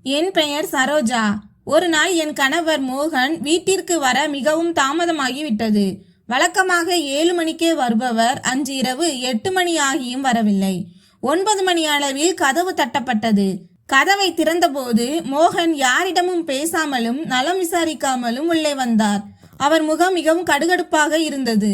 என் பெயர் சரோஜா. ஒரு நாள் என் கணவர் மோகன் வீட்டிற்கு வர மிகவும் தாமதமாகிவிட்டது. வழக்கமாக 7 மணிக்கே வருபவர் அன்று இரவு 8 மணி ஆகியும் வரவில்லை. 9 மணி அளவில் கதவு தட்டப்பட்டது. கதவை திறந்தபோது மோகன் யாரிடமும் பேசாமலும் நலம் விசாரிக்காமலும் உள்ளே வந்தார். அவர் முகம் மிகவும் கடுகடுப்பாக இருந்தது.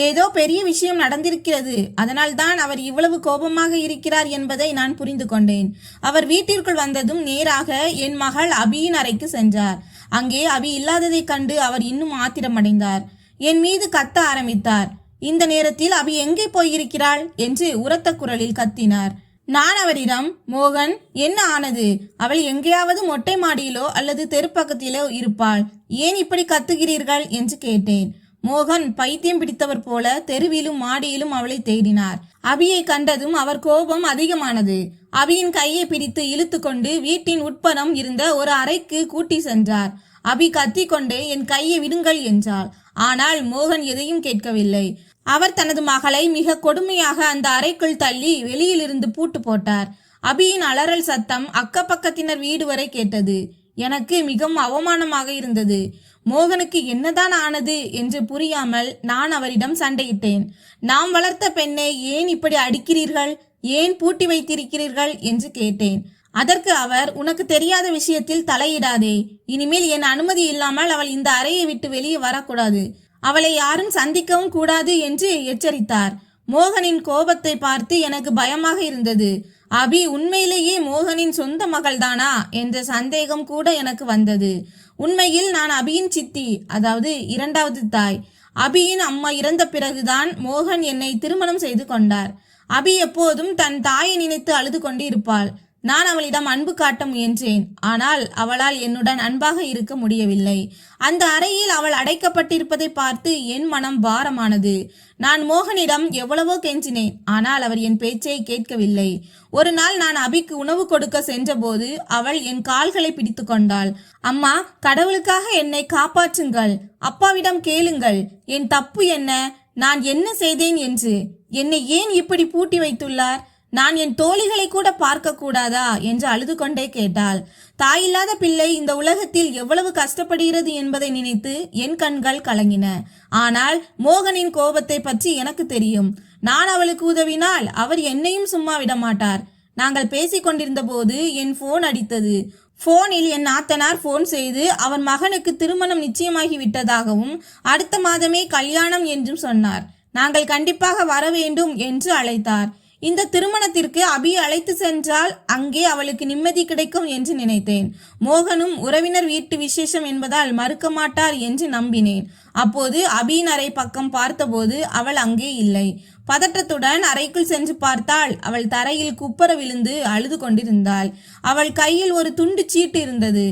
ஏதோ பெரிய விஷயம் நடந்திருக்கிறது, அதனால்தான் அவர் இவ்வளவு கோபமாக இருக்கிறார் என்பதை நான் புரிந்து கொண்டேன். அவர் வீட்டிற்குள் வந்ததும் நேராக என் மகள் அபியின் அறைக்கு சென்றார். அங்கே அபி இல்லாததை கண்டு அவர் இன்னும் ஆத்திரமடைந்தார். என் மீது கத்த ஆரம்பித்தார். இந்த நேரத்தில் அபி எங்கே போயிருக்கிறாள் என்று உரத்த குரலில் கத்தினார். நான் அவரிடம், மோகன், என்ன ஆனது? அவள் எங்கேயாவது மொட்டை மாடியிலோ அல்லது தெருப்பக்கத்திலோ இருப்பாள். ஏன் இப்படி கத்துகிறீர்கள் என்று கேட்டேன். மோகன் பைத்தியம் பிடித்தவர் போல தெருவிலும் மாடியிலும் அவளை தேடினார். அபியை கண்டதும் அவர் கோபம் அதிகமானது. அபியின் கையை பிடித்து இழுத்து கொண்டு வீட்டின் உட்புறம் இருந்த ஒரு அறைக்கு கூட்டி சென்றார். அபி கத்திக்கொண்டே என் கையை விடுங்கள் என்றாள். ஆனால் மோகன் எதையும் கேட்கவில்லை. அவர் தனது மகளை மிக கொடுமையாக அந்த அறைக்குள் தள்ளி வெளியிலிருந்து பூட்டு போட்டார். அபியின் அலறல் சத்தம் அக்கப்பக்கத்தினர் வீடு வரை கேட்டது. எனக்கு மிகவும் அவமானமாக இருந்தது. மோகனுக்கு என்னதான் ஆனது என்று புரியாமல் நான் அவரிடம் சண்டையிட்டேன். நாம் வளர்த்த பெண்ணை ஏன் இப்படி அடிக்கிறீர்கள், ஏன் பூட்டி வைத்திருக்கிறீர்கள் என்று கேட்டேன். அதற்கு அவர், உனக்கு தெரியாத விஷயத்தில் தலையிடாதே. இனிமேல் என் அனுமதி இல்லாமல் அவள் இந்த அறையை விட்டு வெளியே வரக்கூடாது. அவளை யாரும் சந்திக்கவும் கூடாது என்று எச்சரித்தார். மோகனின் கோபத்தை பார்த்து எனக்கு பயமாக இருந்தது. அபி உண்மையிலேயே மோகனின் சொந்த மகள்தானா என்ற சந்தேகம் கூட எனக்கு வந்தது. உண்மையில் நான் அபியின் சித்தி, அதாவது 2வது தாய். அபியின் அம்மா இறந்த பிறகுதான் மோகன் என்னை திருமணம் செய்து கொண்டார். அபி எப்போதும் தன் தாயை நினைத்து அழுது கொண்டு இருப்பாள். நான் அவளிடம் அன்பு காட்ட முயன்றேன். ஆனால் அவளால் என்னுடன் அன்பாக இருக்க முடியவில்லை. அந்த அறையில் அவள் அடைக்கப்பட்டிருப்பதை பார்த்து என் மனம் பாரமானது. நான் மோகனிடம் எவ்வளவோ கெஞ்சினேன். ஆனால் அவர் என் பேச்சை கேட்கவில்லை. ஒரு நாள் நான் அபிக்கு உணவு கொடுக்க சென்றபோது அவள் என் கால்களை பிடித்து கொண்டாள். அம்மா, கடவுளுக்காக என்னை காப்பாற்றுங்கள். அப்பாவிடம் கேளுங்கள், என் தப்பு என்ன, நான் என்ன செய்தேன் என்று. என்னை ஏன் இப்படி பூட்டி வைத்துள்ளார்? நான் என் தோழிகளை கூட பார்க்க கூடாதா என்று அழுது கொண்டே கேட்டாள். தாயில்லாத பிள்ளை இந்த உலகத்தில் எவ்வளவு கஷ்டப்படுகிறது என்பதை நினைத்து என் கண்கள் கலங்கின. ஆனால் மோகனின் கோபத்தை பற்றி எனக்கு தெரியும். நான் அவளுக்கு உதவினால் அவர் என்னையும் சும்மா விட மாட்டார். நாங்கள் பேசிக் கொண்டிருந்த போது என் போன் அடித்தது. போனில் என் நாத்தனார் போன் செய்து அவன் மகனுக்கு திருமணம் நிச்சயமாகி விட்டதாகவும் அடுத்த மாதமே கல்யாணம் என்றும் சொன்னார். நாங்கள் கண்டிப்பாக வர வேண்டும் என்று அழைத்தார். இந்த திருமணத்திற்கு அபியை அழைத்து சென்றால் அங்கே அவளுக்கு நிம்மதி கிடைக்கும் என்று நினைத்தேன். மோகனும் உறவினர் வீட்டு விசேஷம் என்பதால் மறுக்க மாட்டார் என்று நம்பினேன். அப்போது அபியின் அறை பக்கம் பார்த்தபோது அவள் அங்கே இல்லை. பதற்றத்துடன் அறைக்குள் சென்று பார்த்தால் அவள் தரையில் குப்பர விழுந்து அழுது கொண்டிருந்தாள். அவள் கையில் ஒரு துண்டு சீட்டு இருந்தது.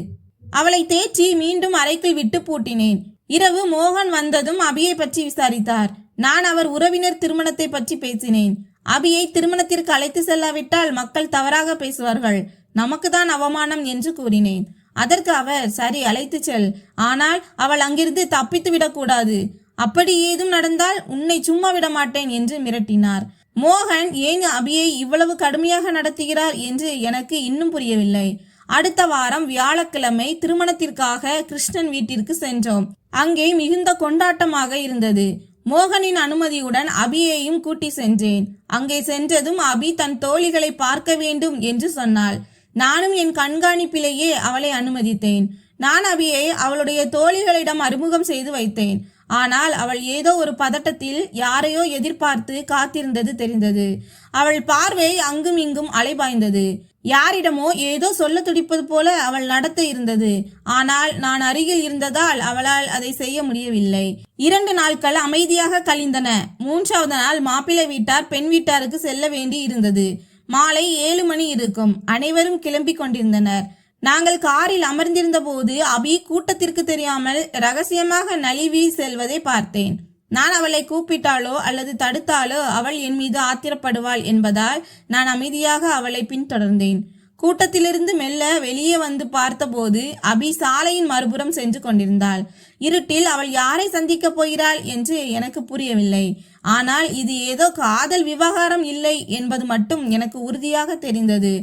அவளை தேற்றி மீண்டும் அறைக்குள் விட்டு பூட்டினேன். இரவு மோகன் வந்ததும் அபியை பற்றி விசாரித்தார். நான் அவர் உறவினர் திருமணத்தை பற்றி பேசினேன். அபியை திருமணத்திற்கு அழைத்து செல்லாவிட்டால் மக்கள் தவறாக பேசுவார்கள், நமக்கு தான் அவமானம் என்று கூறினேன். அதற்கு அவர், சரி, அழைத்து செல். ஆனால் அவள் அங்கிருந்து தப்பித்து விடக்கூடாது. அப்படி ஏதும் நடந்தால் உன்னை சும்மா விட மாட்டேன் என்று மிரட்டினார். மோகன் ஏன் அபியை இவ்வளவு கடுமையாக நடத்துகிறார் என்று எனக்கு இன்னும் புரியவில்லை. அடுத்த வாரம் வியாழக்கிழமை திருமணத்திற்காக கிருஷ்ணன் வீட்டிற்கு சென்றோம். அங்கே மிகுந்த கொண்டாட்டமாக இருந்தது. மோகனின் அனுமதியுடன் அபியையும் கூட்டி சென்றேன். அங்கே சென்றதும் அபி தன் தோழிகளை பார்க்க வேண்டும் என்று சொன்னாள். நானும் என் கண்காணிப்பிலேயே அவளை அனுமதித்தேன். நான் அபியை அவளுடைய தோழிகளிடம் அறிமுகம் செய்து வைத்தேன். ஆனால் அவள் ஏதோ ஒரு பதட்டத்தில் யாரையோ எதிர்பார்த்து காத்திருந்தது தெரிந்தது. அவள் பார்வை அங்கும் இங்கும் அலைபாய்ந்தது. யாரிடமோ ஏதோ சொல்ல துடிப்பது போல அவள் நடத்த இருந்தது. ஆனால் நான் அருகில் இருந்ததால் அவளால் அதை செய்ய முடியவில்லை. 2 நாட்கள் அமைதியாக கழிந்தன. 3வது நாள் மாப்பிள்ளை வீட்டார் பெண் வீட்டாருக்கு செல்ல வேண்டி இருந்தது. மாலை 7 மணி இருக்கும். அனைவரும் கிளம்பி கொண்டிருந்தனர். நாங்கள் காரில் அமர்ந்திருந்த போது அபி கூட்டத்திற்கு தெரியாமல் ரகசியமாக நழுவி செல்வதை பார்த்தேன். நான் அவளை கூப்பிட்டாலோ அல்லது தடுத்தாலோ அவள் என் மீது ஆத்திரப்படுவாள் என்பதால் நான் அமைதியாக அவளை பின்தொடர்ந்தேன். கூட்டத்திலிருந்து மெல்ல வெளியே வந்து பார்த்தபோது அபி சாலையின் மறுபுறம் சென்று கொண்டிருந்தாள். இருட்டில் அவள் யாரை சந்திக்க போகிறாள் என்று எனக்கு புரியவில்லை. ஆனால் இது ஏதோ காதல் விவகாரம் இல்லை என்பது மட்டும் எனக்கு உறுதியாக தெரிந்தது.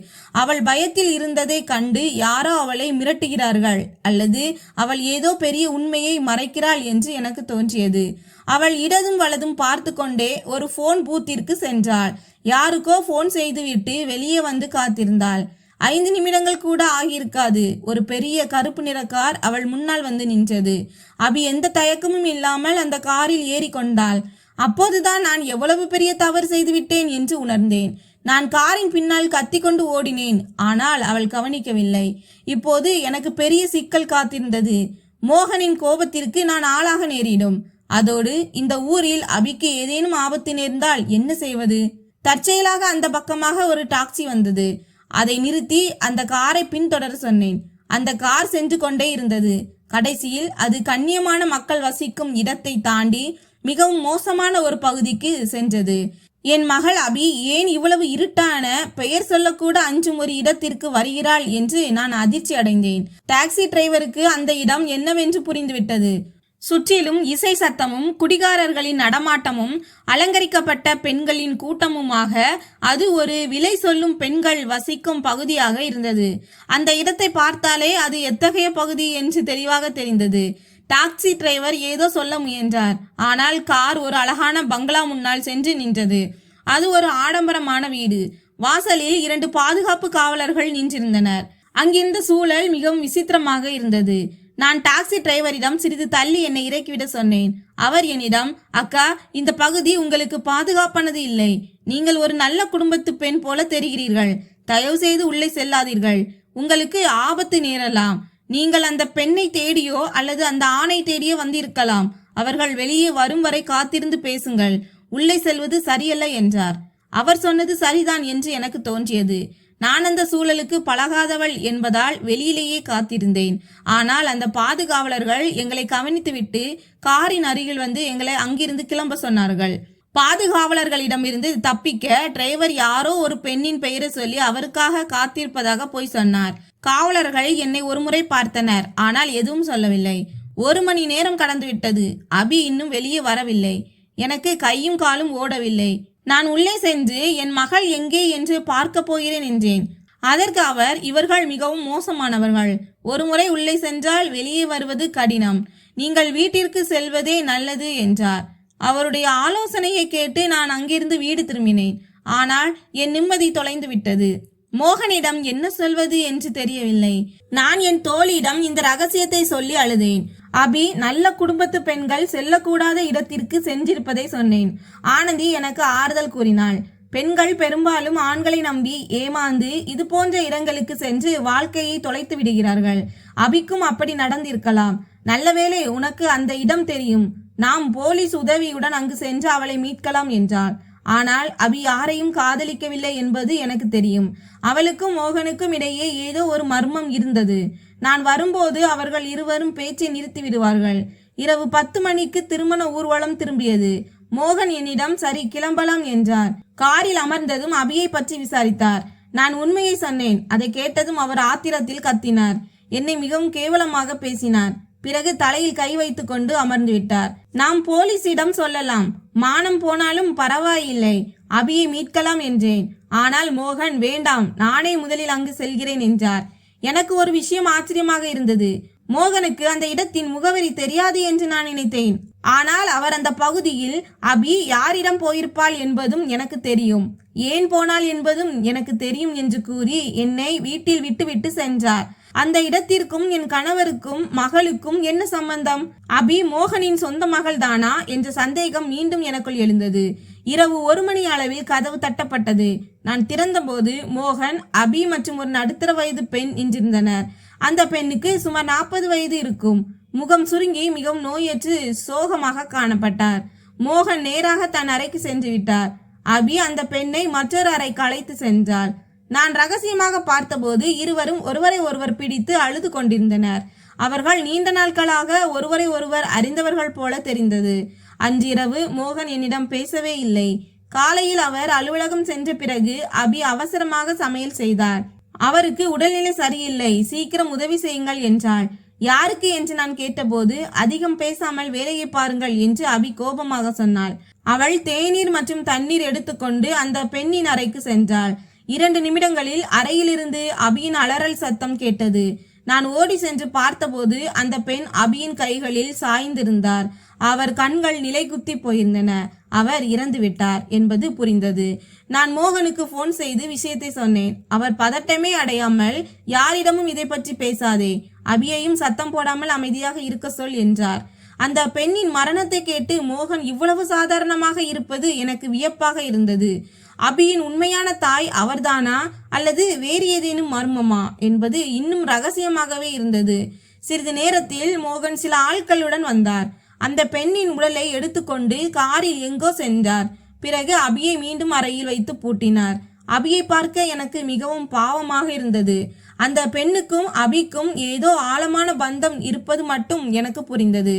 அவள் பயத்தில் இருந்ததை கண்டு யாரோ அவளை மிரட்டுகிறார்கள் அல்லது அவள் ஏதோ பெரிய உண்மையை மறைக்கிறாள் என்று எனக்கு தோன்றியது. அவள் இடதும் வலதும் பார்த்து கொண்டே ஒரு போன் பூத்திற்கு சென்றாள். யாருக்கோ போன் செய்துவிட்டு வெளியே வந்து காத்திருந்தாள். 5 நிமிடங்கள் கூட ஆகியிருக்காது. ஒரு பெரிய கருப்பு நிற கார் அவள் முன்னால் வந்து நின்றது. அபி எந்த தயக்கமும் இல்லாமல் அந்த காரில் ஏறி கொண்டாள். அப்போதுதான் நான் எவ்வளவு பெரிய தவறு செய்துவிட்டேன் என்று உணர்ந்தேன். நான் காரின் பின்னால் கத்திக்கொண்டு ஓடினேன். ஆனால் அவள் கவனிக்கவில்லை. இப்போது எனக்கு பெரிய சிக்கல் காத்திருந்தது. மோகனின் கோபத்திற்கு நான் ஆளாக நேரிடும். அதோடு இந்த ஊரில் அபிக்கு ஏதேனும் ஆபத்து நேர்ந்தால் என்ன செய்வது? தற்செயலாக அந்த பக்கமாக ஒரு டாக்ஸி வந்தது. அதை நிறுத்தி அந்த காரை பின்தொடர சொன்னேன். அந்த கார் சென்று கொண்டே இருந்தது. கடைசியில் அது கண்ணியமான மக்கள் வசிக்கும் இடத்தை தாண்டி மிகவும் மோசமான ஒரு பகுதிக்கு சென்றது. என் மகள் அபி ஏன் இவ்வளவு இருட்டான, பெயர் சொல்லக்கூட அஞ்சும் ஒரு இடத்திற்கு வருகிறாள் என்று நான் அதிர்ச்சி அடைந்தேன். டாக்ஸி டிரைவருக்கு அந்த இடம் என்னவென்று புரிந்துவிட்டது. சுற்றிலும் இசை சத்தமும் குடிகாரர்களின் நடமாட்டமும் அலங்கரிக்கப்பட்ட பெண்களின் கூட்டமுமாக அது ஒரு விலை சொல்லும் பெண்கள் வசிக்கும் பகுதியாக இருந்தது. அந்த இடத்தை பார்த்தாலே அது எத்தகைய பகுதி என்று தெளிவாக தெரிந்தது. டாக்ஸி டிரைவர் ஏதோ சொல்ல முயன்றார். ஆனால் கார் ஒரு அழகான பங்களா முன்னால் சென்று நின்றது. அது ஒரு ஆடம்பரமான வீடு. வாசலில் 2 பாதுகாப்பு காவலர்கள் நின்றிருந்தனர். அங்கிருந்த சூழல் மிகவும் விசித்திரமாக இருந்தது. நான் டாக்ஸி டிரைவரிடம் சிறிது தள்ளி என்னை இறக்கிவிட சொன்னேன். அவர் என்னிடம், அக்கா, இந்த பகுதி உங்களுக்கு பாதுகாப்பானது இல்லை. நீங்கள் ஒரு நல்ல குடும்பத்து பெண் போல தெரிகிறீர்கள். தயவு செய்து உள்ளே செல்லாதீர்கள். உங்களுக்கு ஆபத்து நேரலாம். நீங்கள் அந்த பெண்ணை தேடியோ அல்லது அந்த ஆணை தேடியோ வந்திருக்கலாம். அவர்கள் வெளியே வரும் வரை காத்திருந்து பேசுங்கள். உள்ளே செல்வது சரியல்ல என்றார். அவர் சொன்னது சரிதான் என்று எனக்கு தோன்றியது. நான் அந்த சூழலுக்கு பழகாதவள் என்பதால் வெளியிலேயே காத்திருந்தேன். ஆனால் அந்த பாதுகாவலர்கள் எங்களை கவனித்துவிட்டு காரின் அருகில் வந்து எங்களை அங்கிருந்து கிளம்ப சொன்னார்கள். பாதுகாவலர்களிடமிருந்து தப்பிக்க டிரைவர் யாரோ ஒரு பெண்ணின் பெயரை சொல்லி அவருக்காக காத்திருப்பதாக போய் சொன்னார். காவலர்கள் என்னை ஒருமுறை பார்த்தனர். ஆனால் எதுவும் சொல்லவில்லை. 1 மணி நேரம் கடந்துவிட்டது. அபி இன்னும் வெளியே வரவில்லை. எனக்கு கையும் காலும் ஓடவில்லை. நான் உள்ளே சென்று என் மகள் எங்கே என்று பார்க்க போகிறேன் என்றேன். அதற்கு அவர், இவர்கள் மிகவும் மோசமானவர்கள். ஒரு முறை உள்ளே சென்றால் வெளியே வருவது கடினம். நீங்கள் வீட்டிற்கு செல்வதே நல்லது என்றார். அவருடைய ஆலோசனையை கேட்டு நான் அங்கிருந்து வீடு திரும்பினேன். ஆனால் என் நிம்மதி தொலைந்து விட்டது. மோகனிடம் என்ன சொல்வது என்று தெரியவில்லை. நான் என் தோழியிடம் இந்த ரகசியத்தை சொல்லி அழுதேன். அபி நல்ல குடும்பத்து பெண்கள் செல்லக்கூடாத இடத்திற்கு சென்றிருப்பதை சொன்னேன். ஆனந்தி எனக்கு ஆறுதல் கூறினாள். பெண்கள் பெரும்பாலும் ஆண்களை நம்பி ஏமாந்து இது போன்ற இடங்களுக்கு சென்று வாழ்க்கையை தொலைத்து விடுகிறார்கள். அபிக்கும் அப்படி நடந்திருக்கலாம். நல்லவேளை உனக்கு அந்த இடம் தெரியும். நாம் போலீஸ் உதவியுடன் அங்கு சென்று அவளை மீட்கலாம் என்றாள். ஆனால் அபி யாரையும் காதலிக்கவில்லை என்பது எனக்கு தெரியும். அவளுக்கும் மோகனுக்கும் இடையே ஏதோ ஒரு மர்மம் இருந்தது. நான் வரும்போது அவர்கள் இருவரும் பேச்சை நிறுத்தி விடுவார்கள். இரவு 10 மணிக்கு திருமண ஊர்வலம் திரும்பியது. மோகன் என்னிடம் சரி கிளம்பலாம் என்றார். காரில் அமர்ந்ததும் அபியை பற்றி விசாரித்தார். நான் உண்மையை சொன்னேன். அதை கேட்டதும் அவர் ஆத்திரத்தில் கத்தினார். என்னை மிகவும் கேவலமாக பேசினார். பிறகு தலையில் கை வைத்து கொண்டு அமர்ந்து விட்டார். நாம் போலீசிடம் சொல்லலாம், மானம் போனாலும் பரவாயில்லை, அபியை மீட்கலாம் என்றேன். ஆனால் மோகன் வேண்டாம், நானே முதலில் அங்கு செல்கிறேன் என்றார். எனக்கு ஒரு விஷயம் ஆச்சரியமாக இருந்தது. மோகனுக்கு அந்த இடத்தின் முகவரி தெரியாது என்று நான் நினைத்தேன். ஆனால் அவர் அந்த பகுதியில் அபி யாரிடம் போயிருப்பாள் என்பதும் எனக்கு தெரியும், ஏன் போனாள் என்பதும் எனக்கு தெரியும் என்று கூறி என்னை வீட்டில் விட்டுவிட்டு சென்றார். அந்த இடத்திற்கும் என் கணவருக்கும் மகளுக்கும் என்ன சம்பந்தம்? அபி மோகனின் சொந்த மகள் தானா என்ற சந்தேகம் மீண்டும் எனக்குள் எழுந்தது. இரவு 1 மணி அளவில் கதவு தட்டப்பட்டது. நான் திறந்தபோது மோகன், அபி மற்றும் ஒரு நடுத்தர வயது பெண் நின்றிருந்தனர். அந்த பெண்ணுக்கு சுமார் 40 வயது இருக்கும். முகம் சுருங்கி மிகவும் நோயற்று சோகமாக காணப்பட்டார். மோகன் நேராக தன் அறைக்கு சென்று விட்டார். அபி அந்த பெண்ணை மற்றொரு அறைக்கு அழைத்து சென்றாள். நான் ரகசியமாக பார்த்தபோது இருவரும் ஒருவரை ஒருவர் பிடித்து அழுது கொண்டிருந்தனர். அவர்கள் நீண்ட நாட்களாக ஒருவரை ஒருவர் அறிந்தவர்கள் போல தெரிந்தது. அன்றிரவு மோகன் என்னிடம் பேசவே இல்லை. காலையில் அவர் அலுவலகம் சென்ற பிறகு அபி அவசரமாக சமையல் செய்தார். அவருக்கு உடல்நிலை சரியில்லை, சீக்கிரம் உதவி செய்யுங்கள் என்றாள். யாருக்கு என்று நான் கேட்டபோது அதிகம் பேசாமல் வேலையை பாருங்கள் என்று அபி கோபமாக சொன்னாள். அவள் தேநீர் மற்றும் தண்ணீர் எடுத்துக்கொண்டு அந்த பெண்ணின் அறைக்கு சென்றாள். 2 நிமிடங்களில் அறையிலிருந்து அபியின் அலறல் சத்தம் கேட்டது. நான் ஓடி சென்று பார்த்தபோது அந்த பெண் அபியின் கைகளில் சாய்ந்திருந்தார். அவர் கண்கள் நிலைகுத்தி போயிருந்தன. அவர் இறந்து விட்டார் என்பது புரிந்தது. நான் மோகனுக்கு போன் செய்து விஷயத்தை சொன்னேன். அவர் பதட்டமே அடையாமல், யாரிடமும் இதை பற்றி பேசாதே, அபியையும் சத்தம் போடாமல் அமைதியாக இருக்க சொல் என்றார். அந்த பெண்ணின் மரணத்தை கேட்டு மோகன் இவ்வளவு சாதாரணமாக இருப்பது எனக்கு வியப்பாக இருந்தது. அபியின் உண்மையான தாய் அவர்தானா அல்லது வேறு ஏதேனும் மர்மமா என்பது இன்னும் ரகசியமாகவே இருந்தது. சிறிது நேரத்தில் மோகன் சில ஆட்களுடன் வந்தார். அந்த பெண்ணின் உடலை எடுத்துக்கொண்டு காரில் எங்கோ சென்றார். பிறகு அபியை மீண்டும் அறையில் வைத்து பூட்டினார். அபியை பார்க்க எனக்கு மிகவும் பாவமாக இருந்தது. அந்த பெண்ணுக்கும் அபிக்கும் ஏதோ ஆழமான பந்தம் இருப்பது மட்டும் எனக்கு புரிந்தது.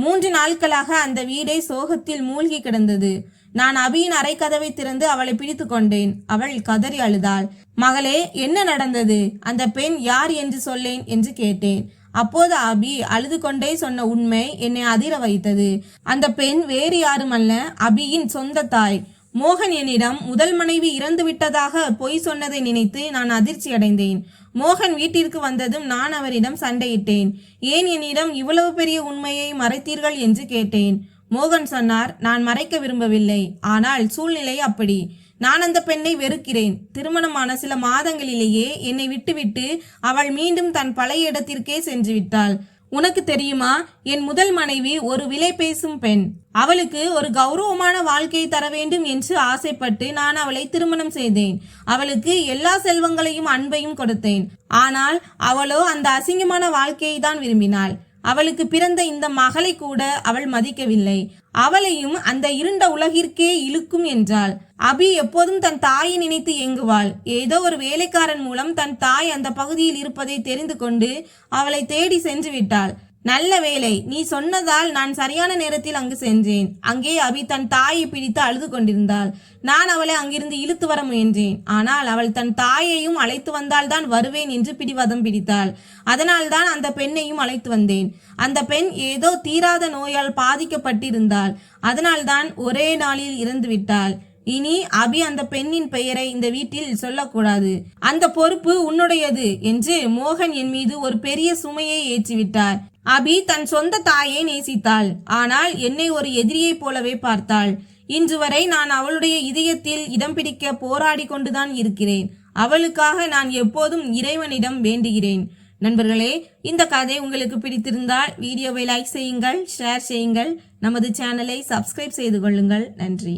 3 நாட்களாக அந்த வீடே சோகத்தில் மூழ்கி கிடந்தது. நான் அபியின் அறை கதவை திறந்து அவளை பிடித்து கொண்டேன். அவள் கதறி அழுதாள். மகளே, என்ன நடந்தது? அந்த பெண் யார் என்று சொல்லேன் என்று கேட்டேன். அப்போது அபி அழுது கொண்டே சொன்ன உண்மை என்னை அதிர வைத்தது. அந்த பெண் வேறு யாருமல்ல, அபியின் சொந்த தாய். மோகன் என்னிடம் முதல் மனைவி இறந்து விட்டதாக பொய் சொன்னதை நினைத்து நான் அதிர்ச்சி அடைந்தேன். மோகன் வீட்டிற்கு வந்ததும் நான் அவரிடம் சண்டையிட்டேன். ஏன் என்னிடம் இவ்வளவு பெரிய உண்மையை மறைத்தீர்கள் என்று கேட்டேன். மோகன் சொன்னார், நான் மறைக்க விரும்பவில்லை, ஆனால் சூழ்நிலை அப்படி. நான் அந்த பெண்ணை வெறுக்கிறேன். திருமணமான சில மாதங்களிலேயே என்னை விட்டுவிட்டு அவள் மீண்டும் தன் பழைய இடத்திற்கே சென்று விட்டாள். உனக்கு தெரியுமா, என் முதல் மனைவி ஒரு விலை பேசும் பெண். அவளுக்கு ஒரு கௌரவமான வாழ்க்கையை தர வேண்டும் என்று ஆசைப்பட்டு நான் அவளை திருமணம் செய்தேன். அவளுக்கு எல்லா செல்வங்களையும் அன்பையும் கொடுத்தேன். ஆனால் அவளோ அந்த அசிங்கமான வாழ்க்கையை தான் விரும்பினாள். அவளுக்கு பிறந்த இந்த மகளை கூட அவள் மதிக்கவில்லை. அவளையும் அந்த இருண்ட உலகிற்கே இழுக்கும் என்றாள். அபி எப்போதும் தன் தாயை நினைத்து ஏங்குவாள். ஏதோ ஒரு வேலைக்காரன் மூலம் தன் தாய் அந்த பகுதியில் இருப்பதை தெரிந்து கொண்டு அவளை தேடி சென்று விட்டாள். நல்ல வேலை, நீ சொன்னதால் நான் சரியான நேரத்தில் அங்கு சென்றேன். அங்கே அபி தன் தாயை பிடித்து அழுது கொண்டிருந்தாள். நான் அவளை அங்கிருந்து இழுத்து வர முயன்றேன். ஆனால் அவள் தன் தாயையும் அழைத்து வந்தால் தான் வருவேன் என்று பிடிவாதம் பிடித்தாள். அதனால் தான் அந்த பெண்ணையும் அழைத்து வந்தேன். அந்த பெண் ஏதோ தீராத நோயால் பாதிக்கப்பட்டிருந்தாள். அதனால் தான் ஒரே நாளில் இறந்து விட்டாள். இனி அபி அந்த பெண்ணின் பெயரை இந்த வீட்டில் சொல்லக்கூடாது. அந்த பொறுப்பு உன்னுடையது என்று மோகன் என் மீது ஒரு பெரிய சுமையை ஏற்றிவிட்டார். அபி தன் சொந்த தாயை நேசித்தாள். ஆனால் என்னை ஒரு எதிரியைப் போலவே பார்த்தாள். இன்று வரை நான் அவளுடைய இதயத்தில் இடம் பிடிக்க போராடி கொண்டுதான் இருக்கிறேன். அவளுக்காக நான் எப்போதும் இறைவனிடம் வேண்டுகிறேன். நண்பர்களே, இந்த கதை உங்களுக்கு பிடித்திருந்தால் வீடியோவை லைக் செய்யுங்கள், ஷேர் செய்யுங்கள், நமது சேனலை சப்ஸ்கிரைப் செய்து கொள்ளுங்கள். நன்றி.